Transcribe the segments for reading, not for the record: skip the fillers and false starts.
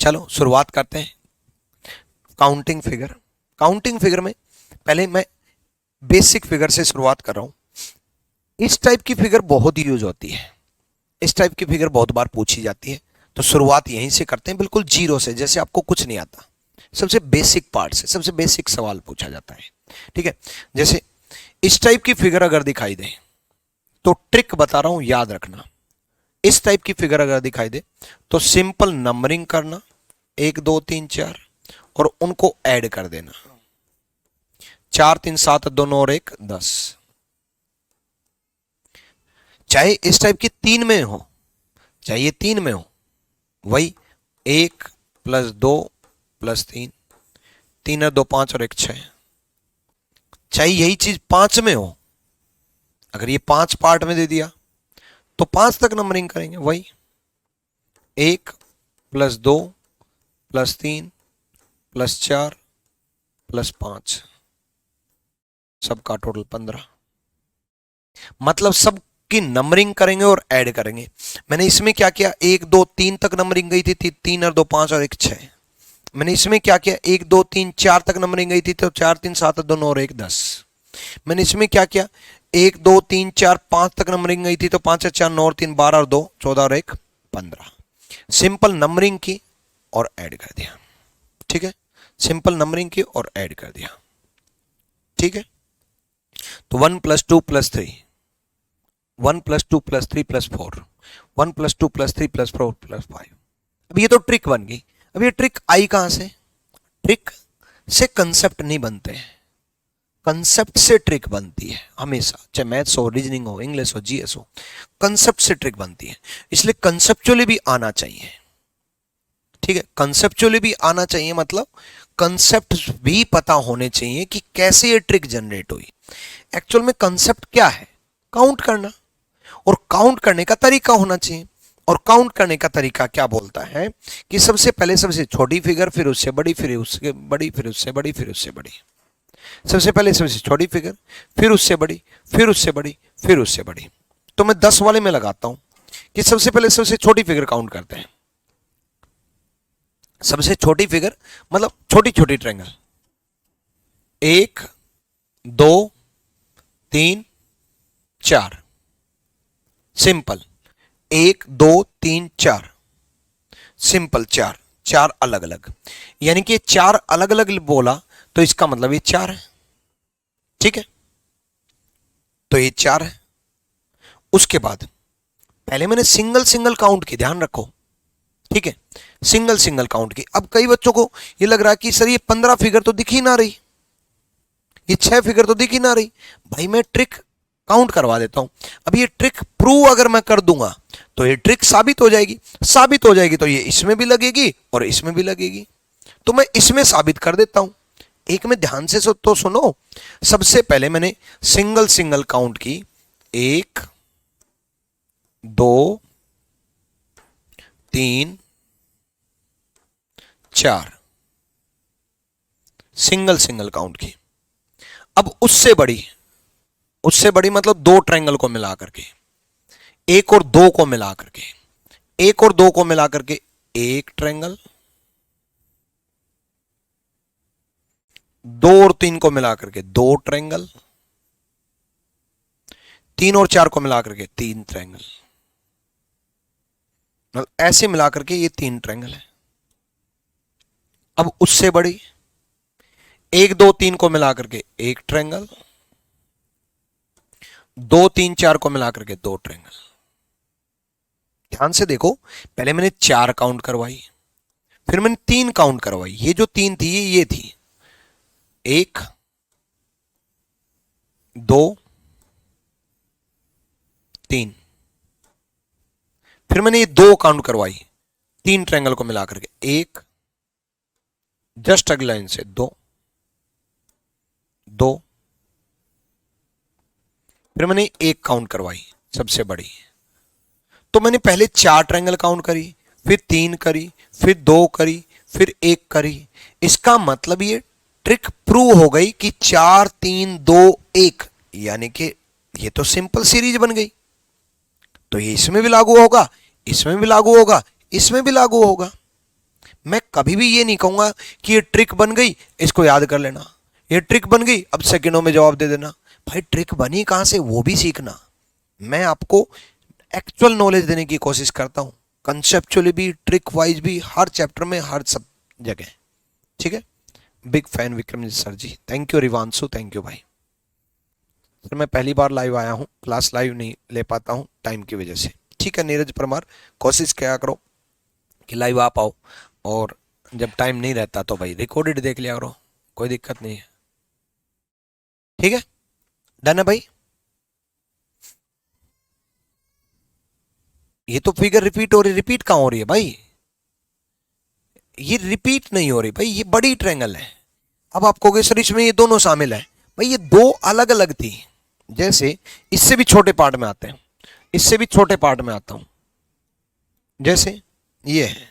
चलो शुरुआत करते हैं काउंटिंग फिगर। काउंटिंग फिगर में पहले मैं बेसिक फिगर से शुरुआत कर रहा हूं। इस टाइप की फिगर बहुत यूज होती है, इस टाइप की फिगर बहुत बार पूछी जाती है, तो शुरुआत यहीं से करते हैं, बिल्कुल जीरो से, जैसे आपको कुछ नहीं आता, सबसे बेसिक पार्ट से, सबसे बेसिक सवाल पूछा जाता है। ठीक है, जैसे इस टाइप की फिगर अगर दिखाई दे तो ट्रिक बता रहा हूं, याद रखना। इस टाइप की फिगर अगर दिखाई दे तो सिंपल नंबरिंग करना, 1 2 3 4, और उनको ऐड कर देना, 4 3 7 2 9 और 1 10। चाहे इस टाइप की 3 में हो, चाहे ये 3 में हो, वही 1 + 2 + 3, 3 और 2 5 और 1 6। चाहे यही चीज 5 में हो, अगर ये 5 पार्ट में दे दिया तो 5 तक नंबरिंग करेंगे, वही 1 + 2 + 3 + 4 + 5, सबका टोटल 15। मतलब सबकी नंबरिंग करेंगे और ऐड करेंगे। मैंने इसमें क्या किया, 1 2 3 तक नंबरिंग गई थी, 3 और 2 5 और 1 6। मैंने इसमें क्या किया, 1 2 3 4 तक नंबरिंग गई थी, तो 4 3 7 2 9 और 1 10। मैंने इसमें क्या किया, 1 2 3 4 5 तक नंबरिंग गई थी, तो 5 4 9 और 3 12 और 2 14 और 1 15। सिंपल नंबरिंग की और ऐड कर दिया। ठीक है, सिंपल नंबरिंग की और ऐड कर दिया। ठीक है, तो 1 + 2 + 3, 1 + 2 + 3 + 4, 1 + 2 + 3 + 4 + 5। अब ये तो ट्रिक बन गई। अब ये ट्रिक आई कहां से? ट्रिक से कंसेप्ट नहीं बनते हैं, कंसेप्ट से ट्रिक बनती है हमेशा, चाहे मैथ्स हो, रीजनिंग हो, इंग्लिश हो, जीएस हो, कंसेप्ट से ट्रिक बनती है। इसलिए कंसेप्चुअली भी आना चाहिए। ठीक है, कंसेप्चुअली भी आना चाहिए, मतलब कंसेप्ट भी पता होने चाहिए कि कैसे ये ट्रिक जनरेट हुई। एक्चुअल में कंसेप्ट क्या है? काउंट करना, और काउंट करने का तरीका होना चाहिए। और काउंट करने का तरीका क्या बोलता है कि सबसे पहले सबसे छोटी फिगर, फिर उससे बड़ी, फिर उससे बड़ी, फिर उससे बड़ी, फिर उससे बड़ी। सबसे पहले सबसे छोटी फिगर, फिर उससे बड़ी, फिर उससे बड़ी, फिर उससे बड़ी। तो मैं 10 वाले में लगाता हूं कि सबसे पहले सबसे छोटी फिगर काउंट करते हैं। सबसे छोटी फिगर मतलब छोटी छोटी ट्रायंगल, 1 2 3 4, सिंपल 1 2 3 4, सिंपल 4 4 अलग अलग, यानी कि 4 अलग अलग बोला तो इसका मतलब ये 4 है। ठीक है, तो ये 4 है। उसके बाद पहले मैंने सिंगल सिंगल काउंट की, ध्यान रखो। ठीक है, सिंगल सिंगल काउंट की। अब कई बच्चों को ये लग रहा है कि सर ये 15 फिगर तो दिख ही ना रही, ये 6 फिगर तो दिख ही ना रही। भाई मैं ट्रिक काउंट करवा देता हूं। अब ये ट्रिक प्रूव अगर मैं कर दूंगा तो ये ट्रिक साबित हो जाएगी, साबित हो जाएगी तो ये इसमें भी लगेगी और इसमें भी लगेगी। तो मैं इसमें साबित कर देता हूं। एक में ध्यान से तो सुनो। सबसे पहले मैंने सिंगल सिंगल काउंट की, 1 2 3 4, सिंगल सिंगल काउंट की। अब उससे बड़ी मतलब 2 ट्रायंगल को मिला करके, 1 और 2 को मिला करके, 1 और 2 को मिला करके 1 ट्रायंगल, 2 और 3 को मिला करके 2 ट्रायंगल, 3 और 4 को मिला करके 3 ट्रायंगल। मतलब ऐसे मिला करके ये 3 ट्रायंगल है। अब उससे बड़ी 1 2 3 को मिला करके 1 ट्रायंगल, 2 3 4 को मिला करके 2 ट्रायंगल। ध्यान से देखो, पहले मैंने 4 काउंट करवाई, फिर मैंने 3 काउंट करवाई। ये जो 3 थी ये थी 1 2 3, फिर मैंने ये 2 काउंट करवाई 3 ट्रायंगल को मिला करके, 1 जस्ट अगली लाइन से 2 2, फिर मैंने 1 काउंट करवाई सबसे बड़ी। तो मैंने पहले 4 ट्रायंगल काउंट करी, फिर 3 करी, फिर 2 करी, फिर 1 करी। इसका मतलब ये ट्रिक प्रूव हो गई कि 4 3 2 1, यानी कि ये तो सिंपल सीरीज बन गई। तो ये इसमें भी लागू होगा, इसमें भी लागू होगा, इसमें भी लागू होगा। मैं कभी भी ये नहीं कहूंगा कि ये ट्रिक बन गई इसको याद कर लेना, ये ट्रिक बन गई अब सेकंडों में जवाब दे देना। भाई ट्रिक बनी कहां से वो भी सीखना। मैं आपको एक्चुअल नॉलेज देने की कोशिश करता हूं, कंसेप्चुअली भी, ट्रिक वाइज भी, हर चैप्टर में, हर सब जगह। ठीक है, big fan Vikramjit sir ji, thank you. Rivanshu thank you भाई। सर मैं पहली बार लाइव आया हूँ, क्लास लाइव नहीं ले पाता हूँ टाइम की वजह से। ठीक है नीरज परमार, कोशिश क्या करो कि लाइव आ पाओ, और जब टाइम नहीं रहता तो भाई रिकॉर्डेड देख लिया करो, कोई दिक्कत नहीं है। ठीक है, डन है भाई। ये तो फिगर रिपीट हो रही, रिपीट कहाँ हो रही है भाई, ये रिपीट नहीं हो रही भाई, ये बड़ी ट्रायंगल है। अब आप कहोगे सर इसमें ये दोनों शामिल है, भाई ये दो अलग अलग थी। जैसे इससे भी छोटे पार्ट में आते हैं, इससे भी छोटे पार्ट में आता हूं, जैसे ये है,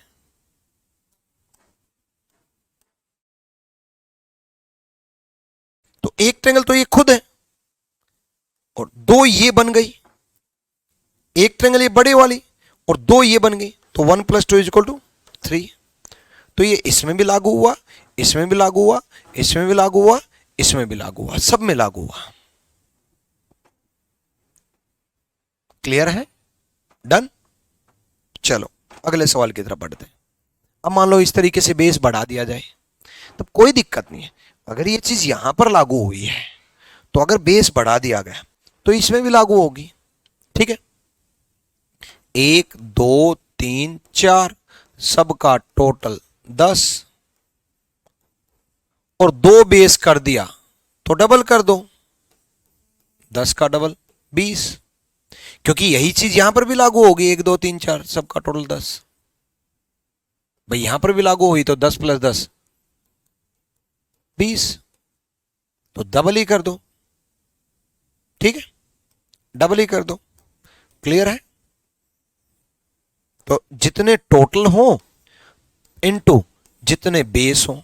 तो एक ट्रायंगल तो ये खुद है, और दो ये बन गई, एक ट्रायंगल ये बड़े वाली और दो ये बन गई, तो 1 + 2 = 3। तो ये इसमें भी लागू हुआ, इसमें भी लागू हुआ, इसमें भी लागू हुआ, इसमें भी लागू हुआ, सब में लागू हुआ। क्लियर है, डन। चलो अगले सवाल की तरफ बढ़ते हैं। अब मान लो इस तरीके से बेस बढ़ा दिया जाए, तब कोई दिक्कत नहीं है। अगर ये चीज यहां पर लागू हुई है तो अगर बेस बढ़ा दिया गया तो इसमें भी लागू होगी। ठीक है, 1 2 3 4 सबका टोटल 10, और दो बेस कर दिया तो डबल कर दो, 10 का डबल 20, क्योंकि यही चीज यहां पर भी लागू होगी। 1 2 3 4 सबका टोटल 10, भाई यहां पर भी लागू हुई तो 10 + 10 20, तो डबल ही कर दो। ठीक है, डबल ही कर दो। क्लियर है, तो जितने टोटल हो इनटू जितने बेस हो,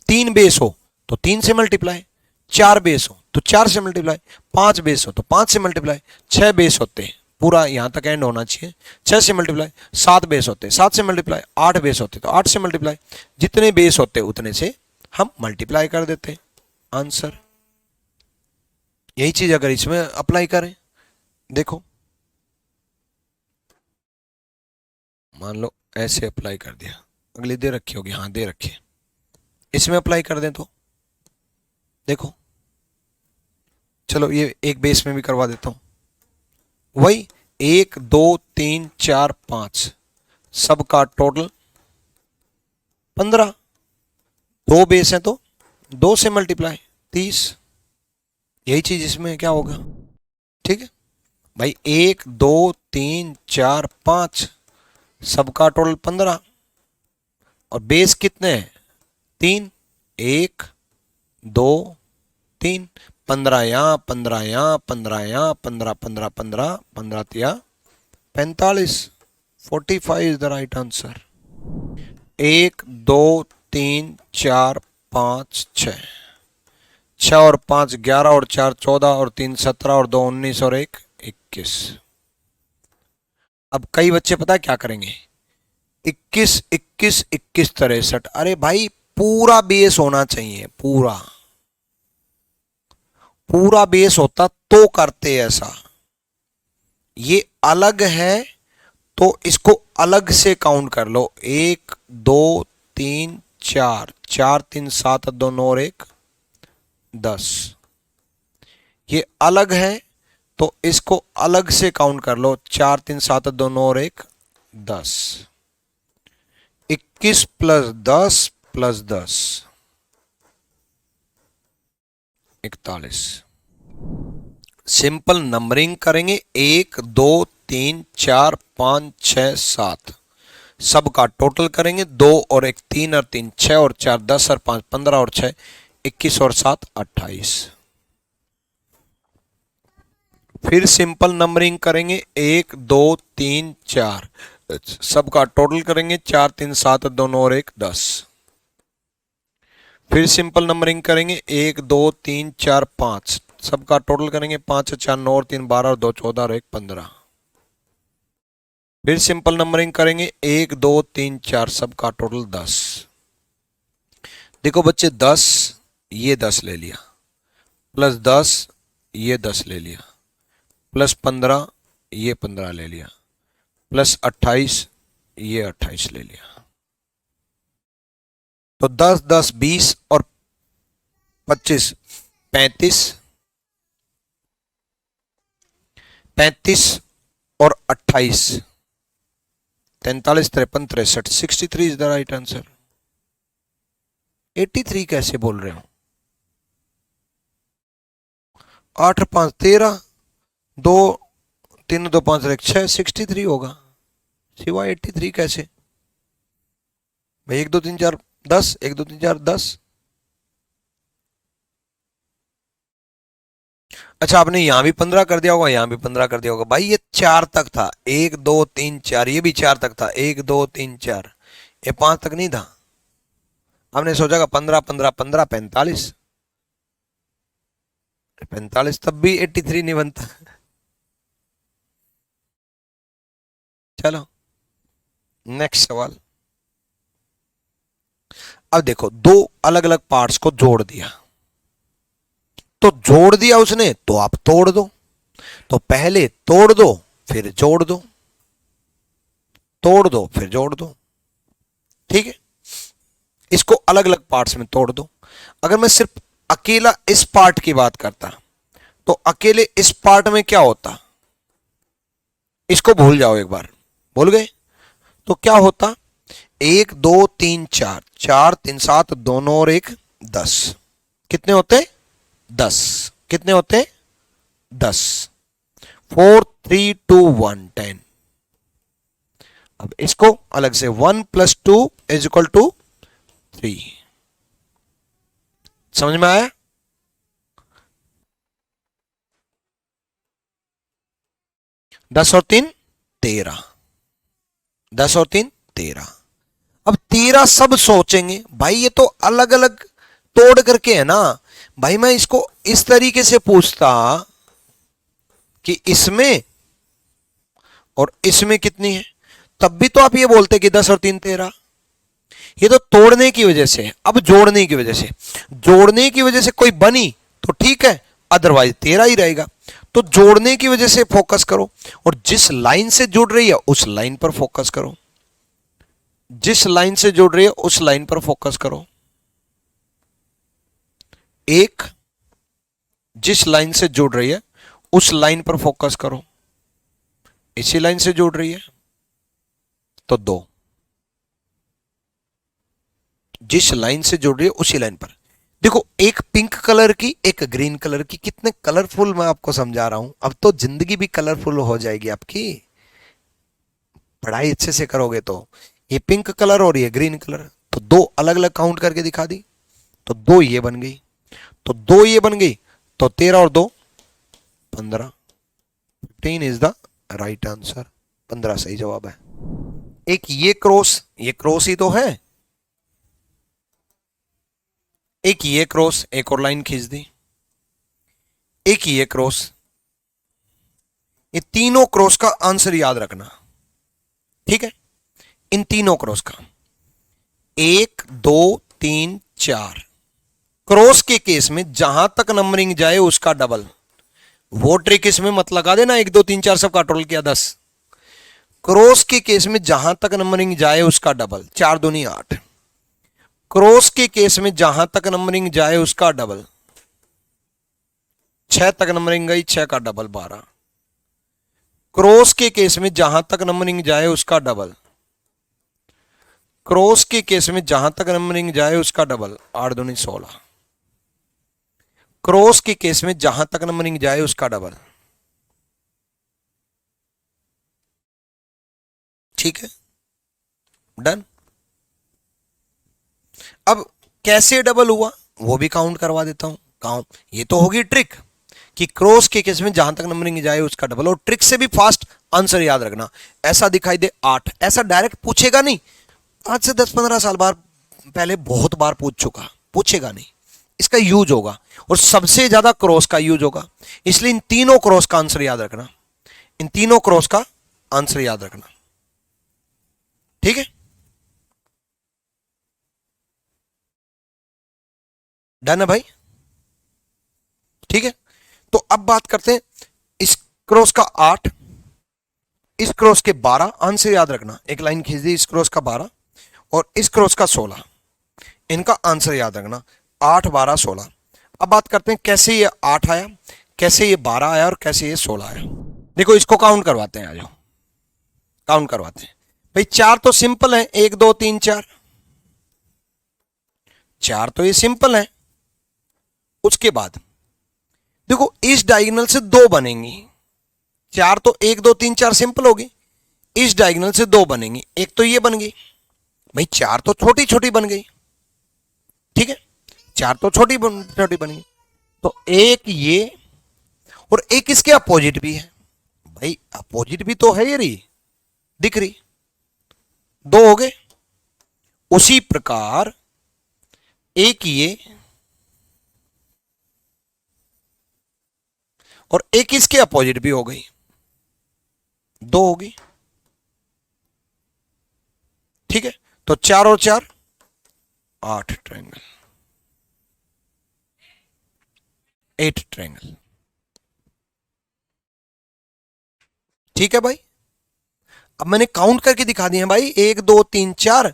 3 बेस हो तो 3 से मल्टीप्लाई, 4 बेस हो तो 4 से मल्टीप्लाई, 5 बेस हो तो 5 से मल्टीप्लाई, 6 बेस होते हैं, पूरा यहां तक एंड होना चाहिए, 6 से मल्टीप्लाई, 7 बेस होते, 7 से मल्टीप्लाई, 8 बेस होते तो 8 से मल्टीप्लाई, जितने बेस होते उतने से हम मल्टीप्लाई कर देते। आंसर यही चीज अगर इसमें अप्लाई करें, देखो मान लो ऐसे अप्लाई कर दिया, अगली दे रखी होगी, हाँ दे रखी है, इसमें अप्लाई कर दें तो देखो, चलो ये एक बेस में भी करवा देता हूं। वही 1 2 3 4 5 सबका टोटल 15, दो बेस है तो 2 से मल्टीप्लाई 30, यही चीज इसमें क्या होगा। ठीक है भाई, 1 2 3 4 5 सबका टोटल 15, और बेस कितने हैं 3, 1 2 3, 15 यहाँ, 15 यहाँ, 15 यहाँ, 15 15 15 15 तिया 45, 45 इज द राइट आंसर। 1 2 3 4 5 6, 6 और 5 11 और 4 14 और 3 17 और 2 19 और 1 21। अब कई बच्चे पता है क्या करेंगे, 21 21 21 63, अरे भाई पूरा बेस होना चाहिए, पूरा पूरा बेस होता तो करते ऐसा, ये अलग है तो इसको अलग से काउंट कर लो। 1 2 3 4, 4 3 7 2 9 और 1 10, ये अलग है तो इसको अलग से काउंट कर लो। 4 3 7 2 9 और 1 10, 21 + 10 + 10 41। सिंपल नंबरिंग करेंगे, 1 2 3 4 5 6 7 सबका टोटल करेंगे, 2 और 1 3 और 3 6 और 4 10 और 5 15 और 6 21 और 7 28। फिर सिंपल नंबरिंग करेंगे, 1 2 3 4 सबका टोटल करेंगे, 4 3 7 2 9 और 1 10। फिर सिंपल नंबरिंग करेंगे, 1 2 3 4 5 सबका टोटल करेंगे, 5 4 9 और 3 12 और 2 14 और 1 15। फिर सिंपल नंबरिंग करेंगे, 1 2 3 4 सबका टोटल 10। देखो बच्चे 10, ये 10 ले लिया, प्लस 10 ये 10 ले लिया, प्लस 15 ये 15 ले लिया, प्लस 28 ये 28 ले लिया। तो 10 10 20 और 25 35, 35 और 28 43 53 63, 63 इज द राइट आंसर। 83 कैसे बोल रहे हो? 8 5 13, 2 3 2 5 1 6, 63 होगा। सिवा 83 कैसे भाई? 1 2 3 4 10, 1 2 3 4 10। अच्छा, आपने यहां भी 15 कर दिया होगा, यहां भी 15 कर दिया होगा। भाई ये 4 तक था, 1 2 3 4, ये भी 4 तक था, 1 2 3 4, ये 5 तक नहीं था। आपने सोचा 15 15 15 45, 45 तब भी 83 नहीं बनता। चलो नेक्स्ट सवाल। अब देखो, दो अलग अलग पार्ट्स को जोड़ दिया, तो जोड़ दिया उसने तो आप तोड़ दो। तो पहले तोड़ दो फिर जोड़ दो, तोड़ दो फिर जोड़ दो, ठीक है। इसको अलग अलग पार्ट्स में तोड़ दो। अगर मैं सिर्फ अकेला इस पार्ट की बात करता तो अकेले इस पार्ट में क्या होता, इसको भूल जाओ एक बार, भूल गए तो क्या होता, 1 2 3 4, 4 3 7 दोनों और 1 10, कितने होते? 10। कितने होते? 10। 4 3 2 1 10। अब इसको अलग से 1 + 2 = 3। समझ में आया? दस और 3 13, 10 और 3 13। अब 13 सब सोचेंगे भाई ये तो अलग अलग तोड़ करके है ना। भाई मैं इसको इस तरीके से पूछता कि इसमें और इसमें कितनी है, तब भी तो आप ये बोलते कि 10 और 3 13। ये तो तोड़ने की वजह से। अब जोड़ने की वजह से, जोड़ने की वजह से कोई बनी तो ठीक है, अदरवाइज 13 ही रहेगा। तो जोड़ने की वजह से फोकस करो और जिस लाइन से जुड़ रही है उस लाइन पर फोकस करो, जिस लाइन से जुड़ रही है उस लाइन पर फोकस करो। एक, जिस लाइन से जुड़ रही है उस लाइन पर फोकस करो, इसी लाइन से जुड़ रही है तो 2, जिस लाइन से जुड़ रही है उसी लाइन पर। देखो, एक पिंक कलर की एक ग्रीन कलर की, कितने कलरफुल मैं आपको समझा रहा हूं। अब तो जिंदगी भी कलरफुल हो जाएगी आपकी, पढ़ाई अच्छे से करोगे तो। ये पिंक कलर और ये ग्रीन कलर, तो 2 अलग अलग काउंट करके दिखा दी, तो 2 ये बन गई, तो 2 ये बन गई, तो 13 और 2 15। 15 इज द राइट आंसर। 15 सही जवाब है। एक ये क्रॉस ही तो है, एक ये क्रॉस, एक और लाइन खींच दी, एक ये क्रॉस, ये तीनों क्रॉस का आंसर याद रखना, ठीक है। इन तीनों क्रॉस का 1 2 3 4, क्रॉस के केस में जहां तक नंबरिंग जाए उसका डबल। वो ट्रिक इसमें मत लगा देना 1 2 3 4 सबका टोटल किया 10। क्रॉस के केस में जहां तक नंबरिंग जाए उसका डबल, 4 दूनी 8। क्रॉस के केस में जहां तक नंबरिंग जाए उसका डबल, 6 तक नंबरिंग गई, 6 का डबल 12। क्रॉस के केस में जहां तक नंबरिंग जाए उसका डबल, क्रॉस के केस में जहां तक नंबरिंग जाए उसका डबल, 8 दूनी 16। क्रॉस के केस में जहां तक नंबरिंग जाए उसका डबल, ठीक है, डन। अब कैसे डबल हुआ वो भी काउंट करवा देता हूं। काउंट, ये तो होगी ट्रिक कि क्रॉस के केस में जहां तक नंबरिंग जाए उसका डबल, और ट्रिक से भी फास्ट आंसर याद रखना। ऐसा दिखाई दे 8, ऐसा डायरेक्ट पूछेगा नहीं, आज से 10-15 साल बाद पहले बहुत बार पूछ चुका, पूछेगा नहीं, इसका यूज होगा और सबसे ज्यादा क्रॉस का यूज होगा। इसलिए इन तीनों क्रॉस का आंसर याद रखना, इन तीनों क्रॉस का आंसर याद रखना, ठीक है, डन है भाई, ठीक है। तो अब बात करते हैं इस क्रॉस का 8, इस क्रॉस के 12, आंसर याद रखना, एक लाइन खींच दी, इस क्रॉस का 12 और इस क्रॉस का 16, इनका आंसर याद रखना, 8 12 16। अब बात करते हैं कैसे ये 8 आया, कैसे ये 12 आया और कैसे ये 16 आया। देखो इसको काउंट करवाते हैं, आ जाओ काउंट करवाते हैं भाई। 4 तो सिंपल है, 1 2 3 4, 4 तो ये सिंपल है। उसके बाद देखो इस डायगोनल से 2 बनेंगी, 4 तो 1 2 3 4 सिंपल होगी, इस डायगोनल से 2 बनेंगी, एक तो ये बन गई भाई, 4 तो छोटी छोटी बन गई, ठीक है, 4 तो छोटी छोटी बन गई। तो एक ये और एक इसके अपोजिट भी है भाई, अपोजिट भी तो है ये रही, दिख रही, 2 हो गए। उसी प्रकार एक ये और एक इसके अपोजिट भी हो गई, 2 होगी, ठीक है। तो 4 और 4 8 ट्रायंगल, 8 ट्रायंगल, ठीक है भाई। अब मैंने काउंट करके दिखा दिया भाई, 1 2 3 4,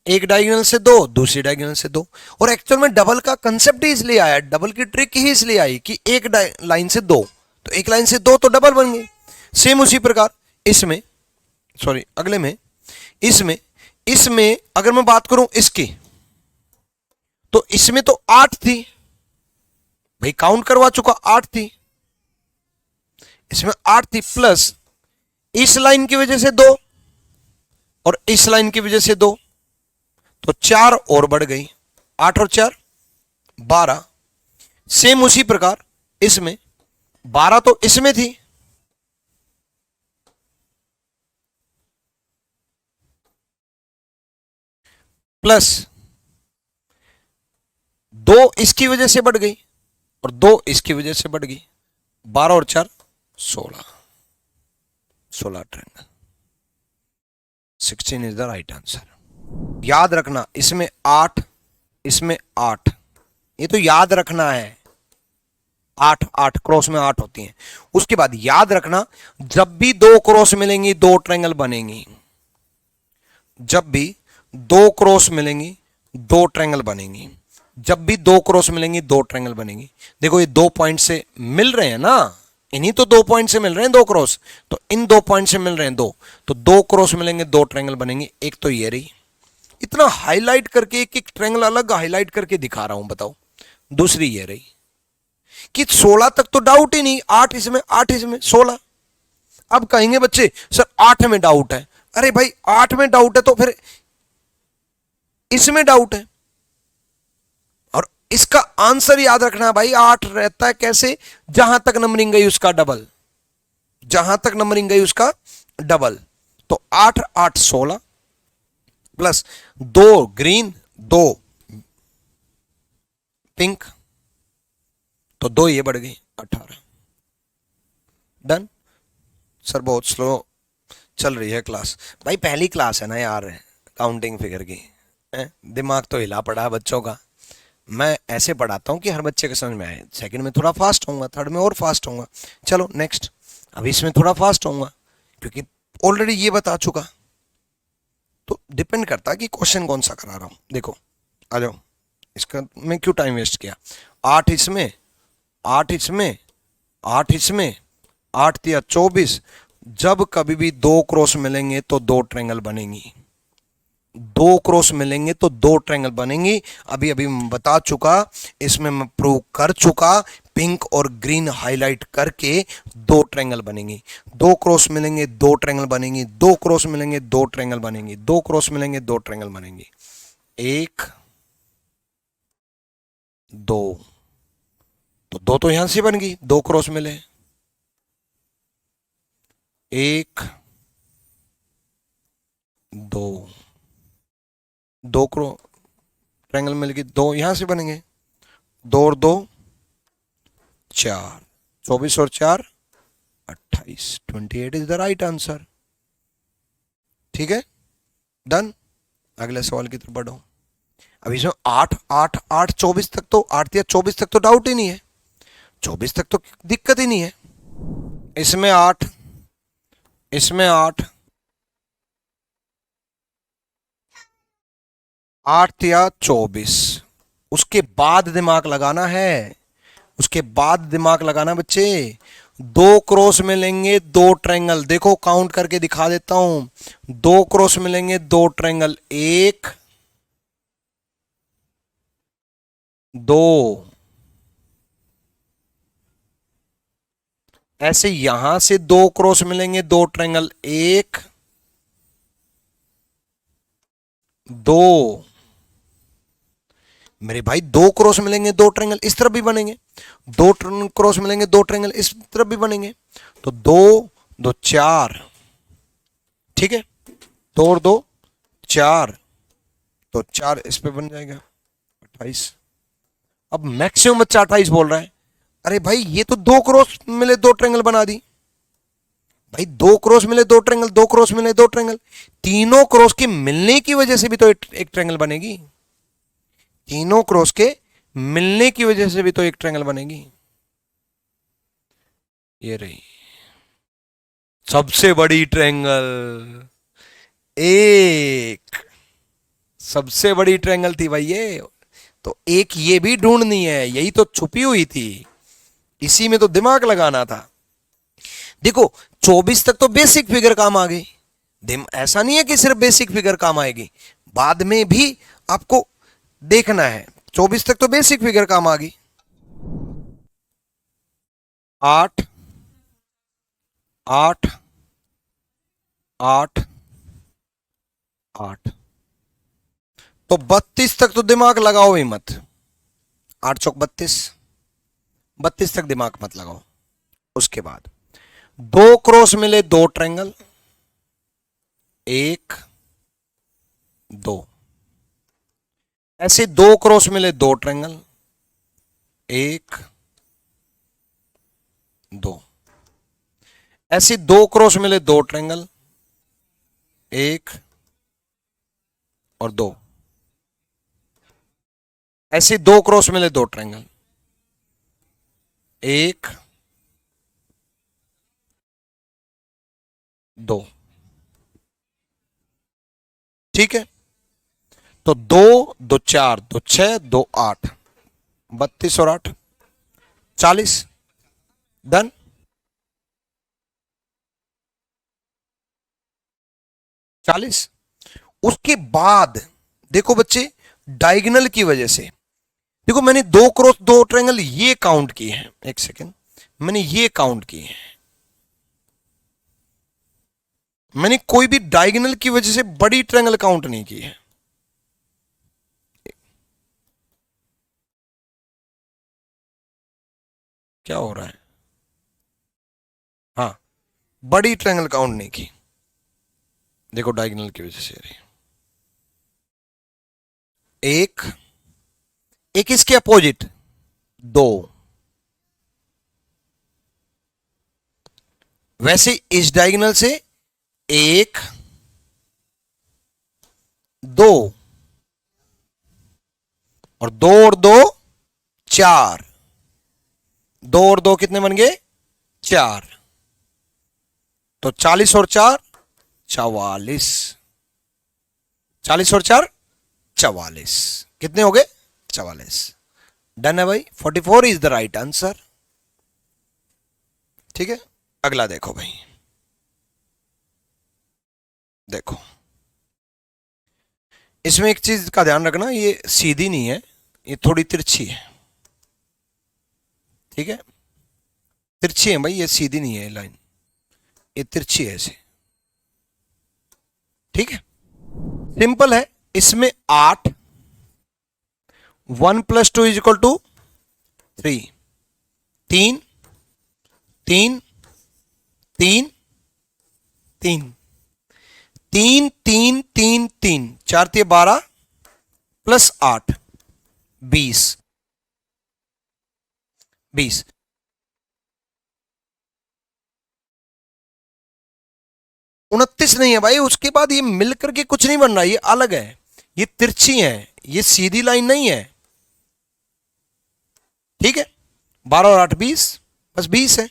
एक डायगोनल से 2, दूसरी डायगोनल से 2। और एक्चुअल में डबल का कंसेप्ट ही इसलिए आया, डबल की ट्रिक ही इसलिए आई कि एक लाइन से 2, तो एक लाइन से 2 तो डबल बन गई। सेम उसी प्रकार इसमें, सॉरी अगले में, इसमें इसमें अगर मैं बात करूं इसकी, तो इसमें तो 8 थी भाई, काउंट करवा चुका, 8 थी, इसमें 8 थी, प्लस इस लाइन की वजह से 2 और इस लाइन की वजह से 2, तो 4 और बढ़ गई, 8 और 4 12। सेम उसी प्रकार इसमें 12 तो इसमें थी, प्लस 2 इसकी वजह से बढ़ गई और 2 इसकी वजह से बढ़ गई, 12 और 4 16, 16 triangle, 16 is the right answer. याद रखना इसमें 8, इसमें 8, ये तो याद रखना है, 8 8 क्रॉस में 8 होती हैं। उसके बाद याद रखना जब भी 2 क्रॉस मिलेंगी 2 ट्रायंगल बनेंगी, जब भी 2 क्रॉस मिलेंगी 2 ट्रायंगल बनेंगी, जब भी 2 क्रॉस मिलेंगी 2 ट्रायंगल बनेंगी। देखो ये 2 पॉइंट से मिल रहे हैं ना, इन्हीं तो 2 पॉइंट से मिल रहे हैं 2 क्रॉस, तो इन 2 पॉइंट से मिल रहे हैं 2, तो 2 क्रॉस मिलेंगे 2 ट्रायंगल बनेंगे। एक तो ये रही, इतना हाईलाइट करके एक एक ट्रायंगल अलग हाईलाइट करके दिखा रहा हूं, बताओ। दूसरी ये रही कि 16 तक तो डाउट ही नहीं, 8 इसमें 8 इसमें 16। अब कहेंगे बच्चे सर 8 में डाउट है, अरे भाई 8 में डाउट है तो फिर इसमें डाउट है, और इसका आंसर याद रखना भाई, 8 रहता है कैसे, जहां तक नंबरिंग गई उसका डबल, जहां तक नंबरिंग गई उसका डबल। तो 8 8 16 प्लस 2 ग्रीन 2 पिंक, तो 2 ये बढ़ गई 18। डन। सर बहुत स्लो चल रही है क्लास, भाई पहली क्लास है ना यार काउंटिंग फिगर की, दिमाग तो हिला पड़ा है बच्चों का। मैं ऐसे पढ़ाता हूँ कि हर बच्चे के समझ में आए, सेकंड में थोड़ा फास्ट होऊंगा, थर्ड में और फास्ट होऊंगा, चलो नेक्स्ट। अब इसमें थोड़ा फास्ट होऊंगा क्योंकि ऑलरेडी ये बता चुका, तो डिपेंड करता है कि क्वेश्चन कौन सा करा रहा हूँ। देखो आ जाओ, इसका मैं क्यों टाइम वेस्ट किया, 8 इसमें 8 इसमें 8 इसमें 8 तिया 24, जब कभी भी 2 क्रॉस मिलेंगे तो 2 ट्रायंगल बनेंगी, 2 क्रॉस मिलेंगे तो 2 ट्रायंगल बनेंगी। अभी अभी मैं बता चुका, इसमें मैं प्रूव कर चुका, पिंक और ग्रीन हाईलाइट करके 2 ट्रायंगल बनेंगी। 2 क्रॉस मिलेंगे 2 ट्रायंगल बनेंगी, 2 क्रॉस मिलेंगे 2 ट्रायंगल बनेंगी, 2 क्रॉस मिलेंगे 2 ट्रायंगल बनेंगी। 1 2, तो 2 तो यहां से बन गई, 2 क्रॉस मिले, 1 2, 2 ट्रायंगल मिल गई, 2 यहां से बनेंगे, 2 और 2 4, 24 और 4 28, 28 इज द राइट आंसर। ठीक है, डन। अगले सवाल की तरफ बढ़ो। अब इसमें 8 8 8 24 तक तो 8 या 24 तक तो डाउट ही नहीं है, 24 तक तो दिक्कत ही नहीं है। इसमें 8, इसमें 8, 8 या 24, उसके बाद दिमाग लगाना है, उसके बाद दिमाग लगाना बच्चे। दो क्रॉस मिलेंगे दो ट्रायंगल, देखो काउंट करके दिखा देता हूं। दो क्रॉस मिलेंगे दो ट्रायंगल, एक, दो, ऐसे यहां से दो क्रॉस मिलेंगे दो ट्रायंगल, एक, दो। मेरे भाई दो क्रॉस मिलेंगे दो ट्रायंगल इस तरफ भी बनेंगे, दो क्रॉस मिलेंगे दो ट्रायंगल इस तरफ भी बनेंगे, तो दो, दो चार, ठीक है, दो और दो चार, तो चार इस पे बन जाएगा 28। अब मैक्सिमम बच्चा 28 बोल रहा है। अरे भाई ये तो दो क्रॉस मिले दो ट्रायंगल बना दी। भाई दो क्रॉस मिले दो ट्रायंगल, दो क्रॉस मिले दो ट्रायंगल, तीनों क्रॉस के मिलने की वजह से भी तो एक ट्रायंगल बनेगी। तीनों क्रॉस के मिलने की वजह से भी तो एक ट्रायंगल बनेगी। ये रही सबसे बड़ी ट्रायंगल, एक सबसे बड़ी ट्रायंगल थी भाई ये। तो एक ये भी ढूंढनी है, यही तो छुपी हुई थी, इसी में तो दिमाग लगाना था। देखो 24 तक तो बेसिक फिगर काम आ गई, ऐसा नहीं है कि सिर्फ बेसिक फिगर काम आएगी, बाद में भी आपको देखना है। 24 तक तो बेसिक फिगर काम आ गई। 8 8 8 8, तो 32 तक तो दिमाग लगाओ ही मत। 8 चौक 32, 32 तक दिमाग मत लगाओ। उसके बाद दो क्रॉस मिले दो ट्रायंगल, एक, दो, ऐसे दो क्रॉस मिले दो ट्रायंगल, एक, दो, ऐसे दो क्रॉस मिले दो ट्रायंगल, एक और दो, ऐसे दो क्रॉस मिले दो ट्रायंगल, एक, दो, ठीक है। तो दो, दो चार, दो छह, दो आठ, 32 और 8 40, डन। चालीस। उसके बाद देखो बच्चे, डायगोनल की वजह से देखो मैंने दो क्रॉस दो ट्रायंगल ये काउंट किए हैं, एक सेकेंड, मैंने ये काउंट किए हैं। मैंने कोई भी डायगोनल की वजह से बड़ी ट्रायंगल काउंट नहीं की है। क्या हो रहा है? हाँ, बड़ी ट्रायंगल काउंट नहीं की, देखो डायगोनल की वजह से रही। एक, एक इसके अपोजिट, दो, वैसे इस डायगोनल से एक, दो, और दो और दो चार, दो और दो कितने बन गए? चार, तो 40 और चार 44, 40 और चार 44, कितने हो गए? 44। डन है भाई, 44 इज द राइट आंसर। ठीक है, अगला देखो भाई, देखो इसमें एक चीज का ध्यान रखना, ये सीधी नहीं है, ये थोड़ी तिरछी है। ठीक है, तिरछी है भाई, ये सीधी नहीं है लाइन, ये तिरछी है ऐसे। ठीक है, सिंपल है। इसमें 8, 1 + 2 = 3, 3 3 3 3 3 3 3 3, 4 × 12 + 8 20 20। 29 नहीं है भाई, उसके बाद ये मिलकर के कुछ नहीं बन रहा, ये अलग है, ये तिरछी है, ये सीधी लाइन नहीं है। ठीक है, 12 और 8 20, बस 20 है।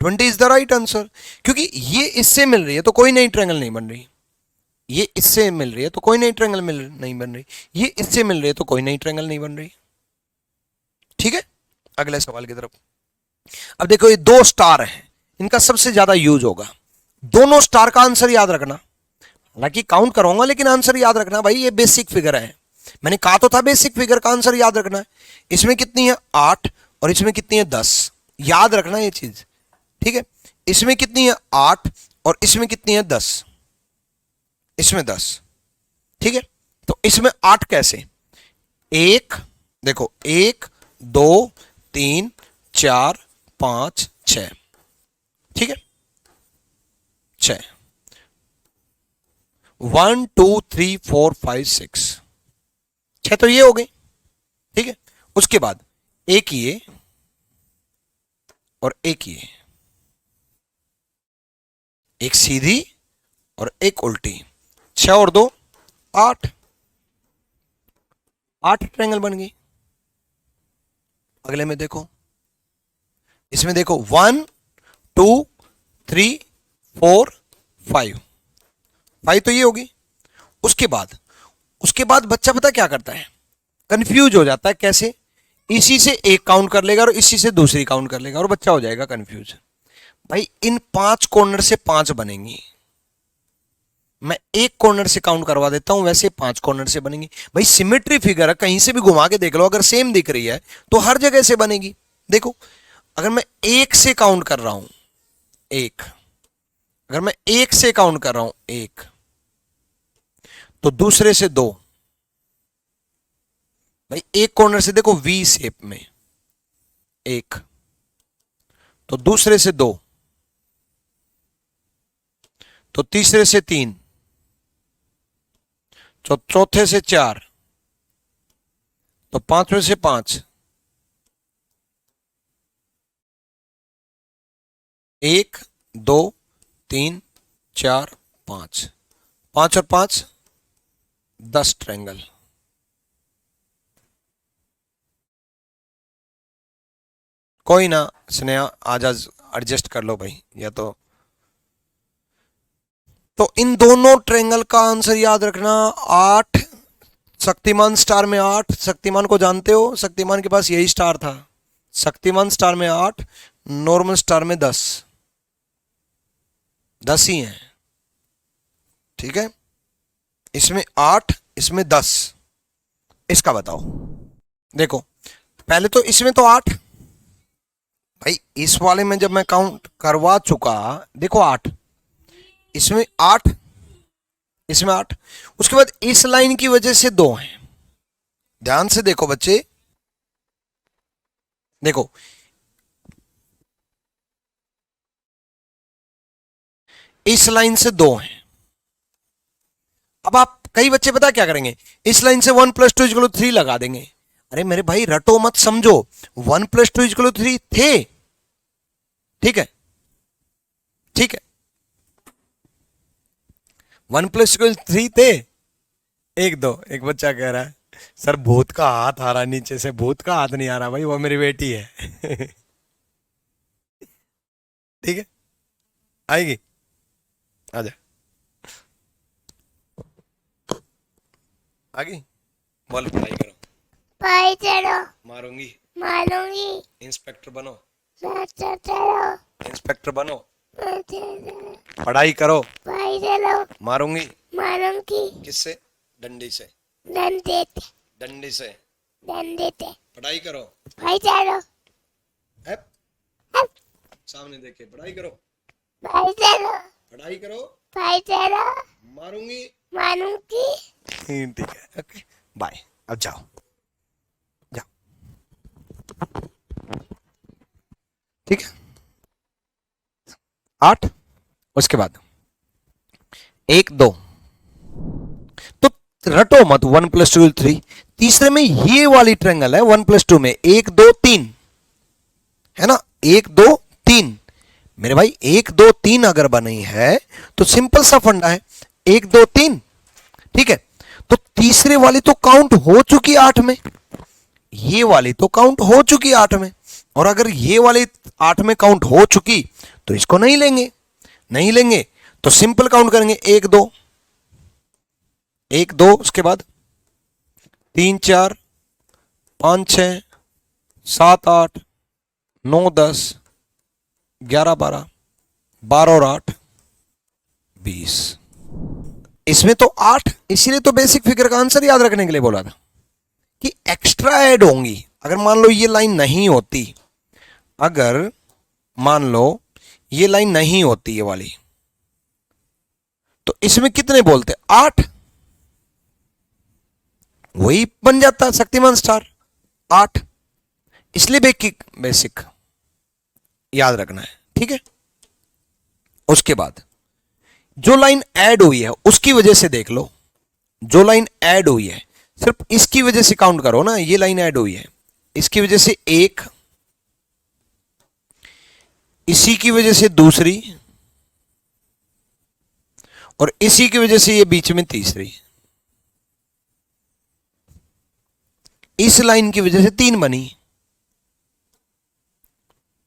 20 इज द राइट आंसर, क्योंकि ये इससे मिल रही है तो कोई नई ट्रायंगल नहीं बन रही, ये इससे मिल रही है तो कोई नई ट्रायंगल नहीं बन रही, ये इससे मिल रही है तो कोई नई ट्रायंगल नहीं बन रही। ठीक है, अगले सवाल की तरफ। अब देखो, ये दो स्टार हैं, इनका सबसे ज्यादा यूज होगा। दोनों स्टार का आंसर याद रखना, हालांकि काउंट करूंगा लेकिन आंसर याद रखना भाई, ये बेसिक फिगर है, मैंने कहा तो था बेसिक फिगर का आंसर याद रखना है। इसमें कितनी है 8 और इसमें कितनी है 10, याद रखना ये चीज। ठीक है, इसमें कितनी है 8 और इसमें कितनी है 10, इसमें 10। ठीक है, तो इसमें 8 कैसे, एक देखो 1 2 3 4 5 6, ठीक है 6, 1 2 3 4 5 6, 6 तो ये हो गई। ठीक है, उसके बाद एक ये और एक ये, एक सीधी और एक उल्टी, 6 और 2 8, 8 ट्रायंगल बन गई। अगले में देखो, इसमें देखो 1 2 3 4 5, 5 तो ये होगी। उसके बाद बच्चा पता क्या करता है, कंफ्यूज हो जाता है। कैसे, इसी से एक काउंट कर लेगा और इसी से दूसरी काउंट कर लेगा और बच्चा हो जाएगा कंफ्यूज। भाई इन 5 कॉर्नर से 5 बनेंगी, मैं एक कॉर्नर से काउंट करवा देता हूं, वैसे 5 कॉर्नर से बनेंगी। भाई सिमेट्री फिगर है, कहीं से भी घुमा के देख लो, अगर सेम दिख रही है तो हर जगह से बनेगी। देखो, अगर मैं एक से काउंट कर रहा हूं, एक, अगर मैं एक से काउंट कर रहा हूं एक, तो दूसरे से 2, भाई एक कॉर्नर से देखो वी शेप में एक, तो दूसरे से 2, तो तीसरे से 3, तो चौथे से 4, तो पांचवें से 5, 1 2 3 4 5, 5 और 5 10 ट्रायंगल। कोई ना स्नेहा, आज एडजस्ट कर लो भाई, या तो इन दोनों ट्रायंगल का आंसर याद रखना 8। शक्तिमान स्टार में 8, शक्तिमान को जानते हो, शक्तिमान के पास यही स्टार था। शक्तिमान स्टार में 8, नॉर्मल स्टार में 10, 10 ही है। ठीक है, इसमें 8, इसमें 10, इसका बताओ। देखो पहले तो इसमें तो 8, भाई इस वाले में जब मैं काउंट करवा चुका, देखो 8, इसमें 8, इसमें 8, उसके बाद इस लाइन की वजह से 2 हैं। ध्यान से देखो बच्चे, देखो इस लाइन से 2 हैं। अब आप कई बच्चे पता क्या करेंगे, इस लाइन से 1 + 2 = 3 लगा देंगे। अरे मेरे भाई रटो मत, समझो 1 + 2 = 3 थे। ठीक है, ठीक है, 1 + 2 = 3 थे। एक बच्चा कह रहा है सर भूत का हाथ आ रहा है नीचे से, भूत का हाथ नहीं आ रहा भाई, वो मेरी बेटी है। ठीक है, आएगी, आजा, आ गई, बोल पढ़ाई करो, पढ़ाई करो, मारूंगी, मारूंगी, इंस्पेक्टर बनो, करो, इंस्पेक्टर बनो, पढ़ाई करो, पढ़ाई करो, मारूंगी, मारूंगी, किससे, डंडी से, डंडे ते, डंडी से, डंडे ते, पढ़ाई करो, पढ़ाई करो, ऐप सामने देखे, पढ़ाई करो, पढ़ाई करो, पढ़ाई करो, पढ़ाई करो, मारूंगी, मारूंगी। ठीक है, ओके बाय, अब जाओ, जाओ, ठीक है 8, उसके बाद 1 2, तो रटो मत, 1 + 2 = 3। तीसरे में ये वाली ट्रायंगल है 1 + 2 में 1 2 3 है ना, 1 2 3 मेरे भाई 1 2 3 अगर बनी है तो सिंपल सा फंडा है, 1 2 3, ठीक है। तो तीसरे वाली तो काउंट हो चुकी 8 में, ये वाली तो काउंट हो चुकी 8 में, और अगर ये वाली 8 में काउंट हो चुकी तो इसको नहीं लेंगे, नहीं लेंगे तो सिंपल काउंट करेंगे 1 2 1 2, उसके बाद 3 4 5 6 7 8 9 10 11 12 12 और 8 20। इसमें तो 8, इसीलिए तो बेसिक फिगर का आंसर याद रखने के लिए बोला था कि एक्स्ट्रा ऐड होंगी। अगर मान लो ये लाइन नहीं होती, अगर मान लो ये लाइन नहीं होती ये वाली, तो इसमें कितने बोलते? 8, वही बन जाता शक्तिमान स्टार 8। इसलिए बेसिक याद रखना है, ठीक है। उसके बाद जो लाइन ऐड हुई है उसकी वजह से देख लो, जो लाइन ऐड हुई है सिर्फ इसकी वजह से काउंट करो ना। ये लाइन ऐड हुई है, इसकी वजह से एक, इसी की वजह से दूसरी, और इसी की वजह से ये बीच में तीसरी। इस लाइन की वजह से 3 बनी,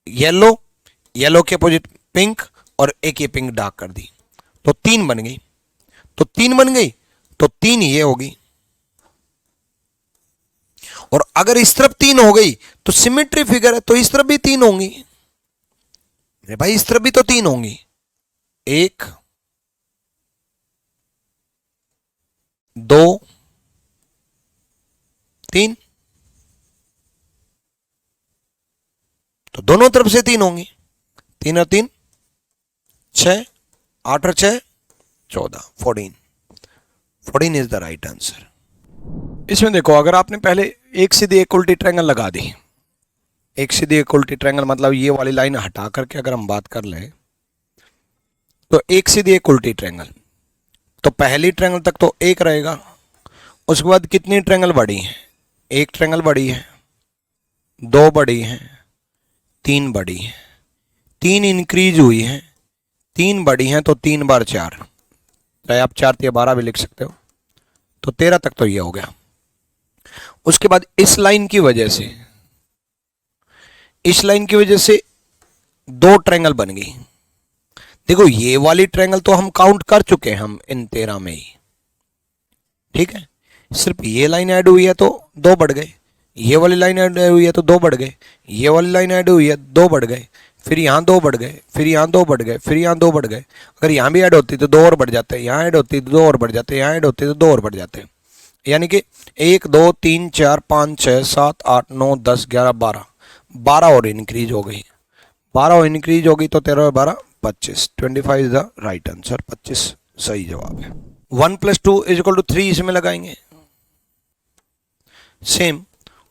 येलो, येलो के अपोजिट पिंक, और एक ये पिंक डार्क कर दी तो 3 बन गई। तो 3 बन गई तो 3 ये होगी, और अगर इस तरफ 3 हो गई तो सिमेट्री फिगर है, तो इस तरफ भी 3 होंगी। अरे भाई इस तरफ भी तो 3 होंगी, 1 2 3, तो दोनों तरफ से 3 होंगी, 3 और 3 6, 8 और 6 14, 14 इज द राइट आंसर। इसमें देखो, अगर आपने पहले एक सीधी एक उल्टी ट्रायंगल लगा दी, एक सीधी एक उल्टी ट्रायंगल मतलब ये वाली लाइन हटा करके अगर हम बात कर लें तो एक सीधी एक उल्टी ट्रायंगल, तो पहली ट्रायंगल तक तो 1 रहेगा। उसके बाद कितनी ट्रायंगल बढ़ी है? 1 ट्रायंगल बढ़ी है, 2 बढ़ी है, 3 बढ़ी है, 3 इंक्रीज हुई है, 3 बढ़ी हैं, तो 3 बार 4, चाहे आप 4 या 12 भी लिख सकते हो, तो 13 तक तो ये हो गया। उसके बाद इस लाइन की वजह से, इस लाइन की वजह से 2 ट्रायंगल बन गई। देखो ये वाली ट्रायंगल तो हम काउंट कर चुके हैं हम इन 13 में ही, ठीक है। सिर्फ ये लाइन ऐड हुई है तो 2 बढ़ गए, ये वाली लाइन ऐड हुई है तो 2 बढ़ गए, ये वाली लाइन ऐड हुई है 2 बढ़ गए, फिर यहाँ 2 बढ़ गए, फिर यहाँ 2 बढ़ गए, फिर यहाँ 2 बढ़ गए। अगर यहाँ भी ऐड होती तो 2 और बढ़ जाते, यहाँ ऐड होती तो 2 और बढ़ जाते, यहाँ ऐड होती तो 2 और बढ़ जाते। यानी कि 1 2 3 4 5 6 7 8 9 10 11 12, 12 और इंक्रीज हो गई, 12 और इंक्रीज हो गई तो 13 और 12 25, 25 इज द राइट आंसर, 25 सही जवाब है। 1 + 2 = 3 इसमें लगाएंगे, सेम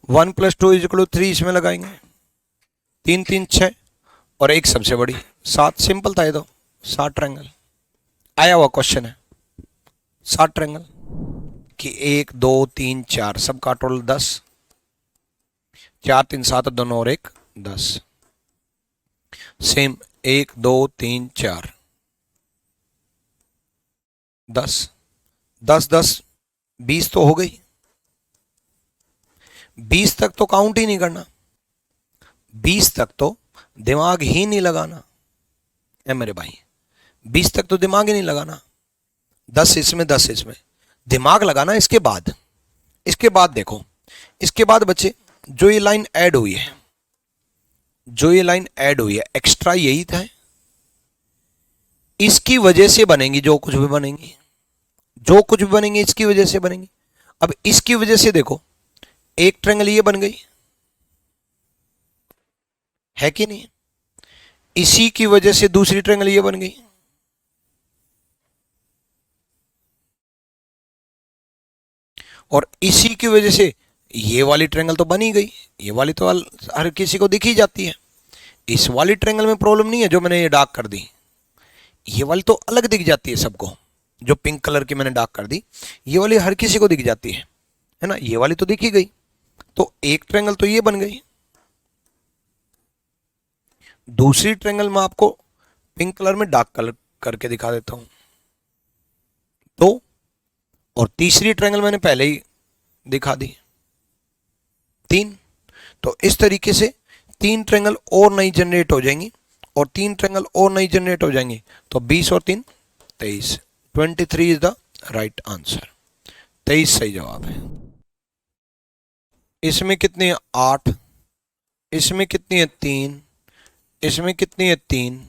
1 + 2 = 3 इसमें लगाएंगे, 3 3 6 और एक सबसे बड़ी 7, सिंपल था ये तो, 7 ट्रायंगल आया हुआ क्वेश्चन है, 7 ट्रायंगल कि 1 2 3 4 सबका टोटल 10, 4 3 7 दोनों और एक 10, सेम 1 2 3 4 10 10 10 20 तो हो गई, 20 तक तो काउंट ही नहीं करना, 20 तक तो दिमाग ही नहीं लगाना है मेरे भाई, 20 तक तो दिमाग ही नहीं लगाना। 10 इसमें 10 इसमें दिमाग लगाना। इसके बाद देखो, इसके बाद बच्चे जो ये लाइन ऐड हुई है, जो ये लाइन ऐड हुई है एक्स्ट्रा यही था, इसकी वजह से बनेंगी जो कुछ भी बनेंगी, जो कुछ भी बनेंगी इसकी वजह से बनेंगी। अब इसकी वजह से देखो, एक ट्रायंगल ये बन गई है कि नहीं, इसी की वजह से दूसरी ट्रायंगल ये बन गई, और इसी की वजह से ये वाली ट्रायंगल तो बन ही गई। ये वाली तो हर किसी को दिख ही जाती है, इस वाली ट्रायंगल में प्रॉब्लम नहीं है जो मैंने ये डार्क कर दी, ये वाली तो अलग दिख जाती है सबको, जो पिंक कलर की मैंने डार्क कर दी ये वाली हर किसी को दिख जाती है ना, ये वाली तो दिख ही गई। तो एक ट्रायंगल तो ये बन गई, दूसरी ट्रायंगल में आपको पिंक कलर में डार्क कलर करके दिखा देता हूं। दो, और तीसरी ट्रायंगल मैंने पहले ही दिखा दी, 3। तो इस तरीके से 3 ट्रायंगल और नई जनरेट हो जाएंगी, और 3 ट्रायंगल और नई जनरेट हो जाएंगी। तो 20 और 3 23, 23 इज द राइट आंसर। 23 सही जवाब है। इसमें कितनी है 8, इसमें कितनी है 3, इसमें कितनी है 3,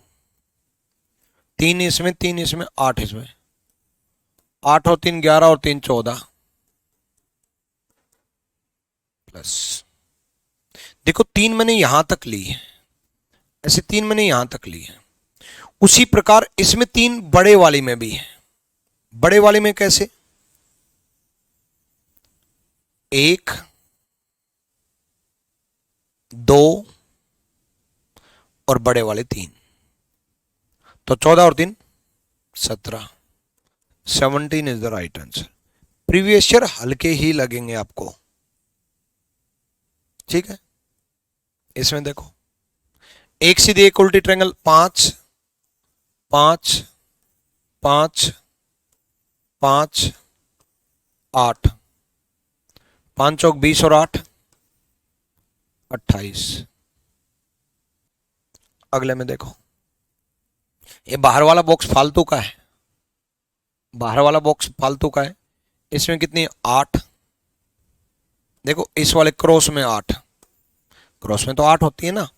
3 इसमें, 3 इसमें, 8 इसमें, 8 और 3 11 और 3 14 प्लस। देखो 3 मैंने यहां तक ली है, ऐसे 3 मैंने यहां तक ली है। उसी प्रकार इसमें 3 बड़े वाली में भी है। बड़े वाले में कैसे, 1 2 और बड़े वाले 3, तो 14 और 3 17, 17 is the right answer. Previous year हल्के ही लगेंगे आपको, ठीक है। इसमें देखो एक सीधी एक उल्टी ट्रायंगल 5 5 5 5 8, 5 चौक 20 और 8 28। अगले में देखो, ये बाहर वाला बॉक्स फालतू का है, बाहर वाला बॉक्स फालतू का है। इसमें कितनी 8, देखो इस वाले क्रॉस में 8, क्रॉस में तो 8 होती है ना,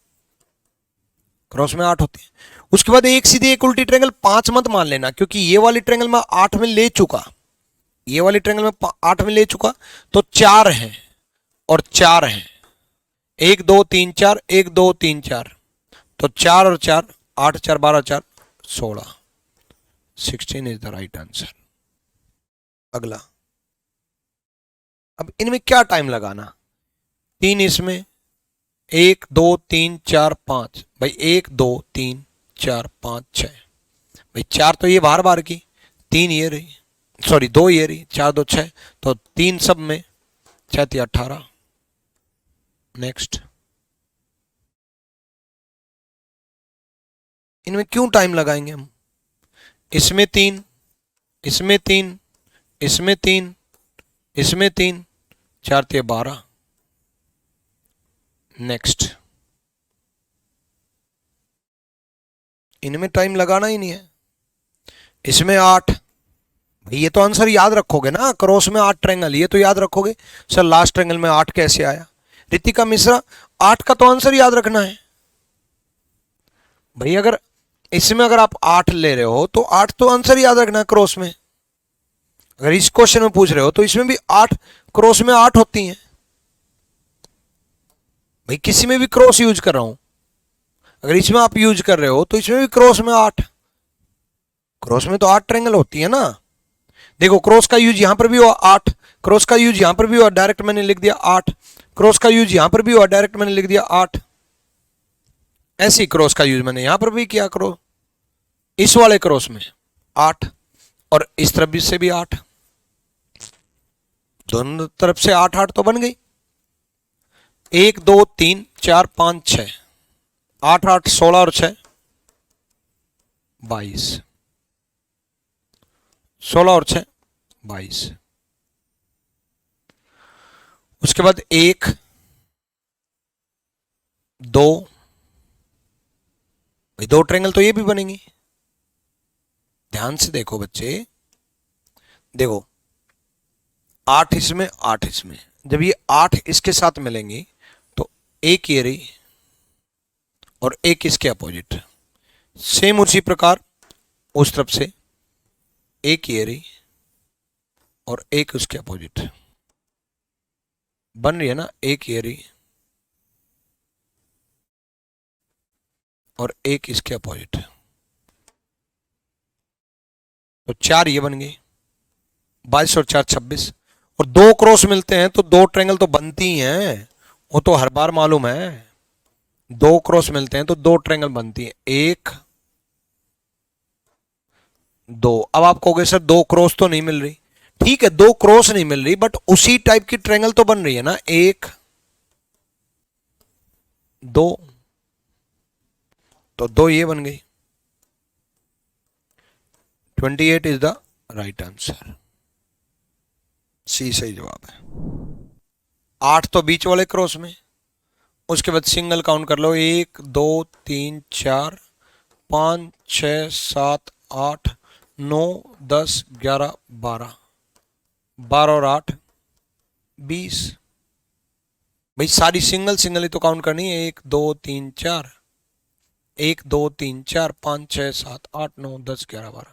क्रॉस में 8 होती है। उसके बाद एक सीधी एक उल्टी ट्रायंगल 5 मत मान लेना, क्योंकि ये वाली ट्रायंगल में 8 में ले चुका, ये वाली ट्रायंगल में 8 में ले चुका, तो 4 है और 4 है, 1 2 3 4, 1 2 3 4, तो 4 और 4 8 4 12 4 16, 16 इज द राइट आंसर। अगला, अब इनमें क्या टाइम लगाना, 3 इसमें, 1 2 3 4 5, भाई 1 2 3 4 5 6, भाई 4 तो ये बार बार की, 3 ये रही, सॉरी 2 ये रही, 4 2 6, तो 3 सब में, 6 3 18। नेक्स्ट, इनमें क्यों टाइम लगाएंगे हम, इसमें 3, इसमें 3, इसमें 3, इसमें 3, 4 3 12। नेक्स्ट, इनमें टाइम लगाना ही नहीं है। इसमें 8, भाई ये तो आंसर याद रखोगे ना, क्रॉस में 8 ट्रायंगल, ये तो याद रखोगे। सर लास्ट ट्रायंगल में 8 कैसे आया, रितिका मिश्रा 8 का तो आंसर याद रखना है भाई। अगर इसमें अगर आप 8 ले रहे हो तो 8 तो आंसर याद रखना है क्रॉस में। अगर इस क्वेश्चन में पूछ रहे हो तो इसमें भी 8, क्रॉस में 8 होती हैं भाई, किसी में भी क्रॉस यूज कर रहा हूं। अगर इसमें आप यूज कर रहे हो तो इसमें भी क्रॉस में 8, क्रॉस में तो 8 ट्रायंगल होती है ना। देखो क्रॉस का यूज यहां पर भी हुआ 8, क्रॉस का यूज यहां पर भी हुआ, डायरेक्ट मैंने लिख दिया 8, क्रॉस का यूज यहां पर भी हुआ, डायरेक्ट मैंने लिख दिया 8। ऐसी क्रॉस का यूज मैंने यहां पर भी किया, क्रॉस इस वाले क्रॉस में 8, और इस तरफ भी से भी 8, दोनों तरफ से 8 8 तो बन गई। 1 2 3 4 5 6, 8 8 16 और 6 22, 16 और 6 22। उसके बाद 1 2, भाई 2 ट्रायंगल तो ये भी बनेंगी। ध्यान से देखो बच्चे, देखो 8 इसमें 8 इसमें, जब ये 8 इसके साथ मिलेंगी तो एक ये रही और एक इसके अपोजिट। सेम उसी प्रकार उस तरफ से एक ये रही और एक उसके अपोजिट बन रही है ना, एक ये रही और एक इसके अपोजिट, तो 4 ये बन गई, 22 और 4 26। और 2 क्रॉस मिलते हैं तो 2 ट्रायंगल तो बनती ही हैं, वो तो हर बार मालूम है। 2 क्रॉस मिलते हैं तो 2 ट्रायंगल बनती है, 1 2। अब आप कहोगे सर 2 क्रॉस तो नहीं मिल रही, ठीक है 2 क्रॉस नहीं मिल रही, बट उसी टाइप की ट्रायंगल तो बन रही है ना, 1 2, तो 2 ये बन गई, 28 इज द राइट आंसर। सी सही जवाब है। 8 तो बीच वाले क्रॉस में, उसके बाद सिंगल काउंट कर लो, 1 2 3 4 5 6 7 8 9 10 11 12, 12 और 8 20। भाई सारी सिंगल सिंगल ही तो काउंट करनी है। 1 2 3 4, 1 2 3 4 5 6 7 8 9 10 11 12।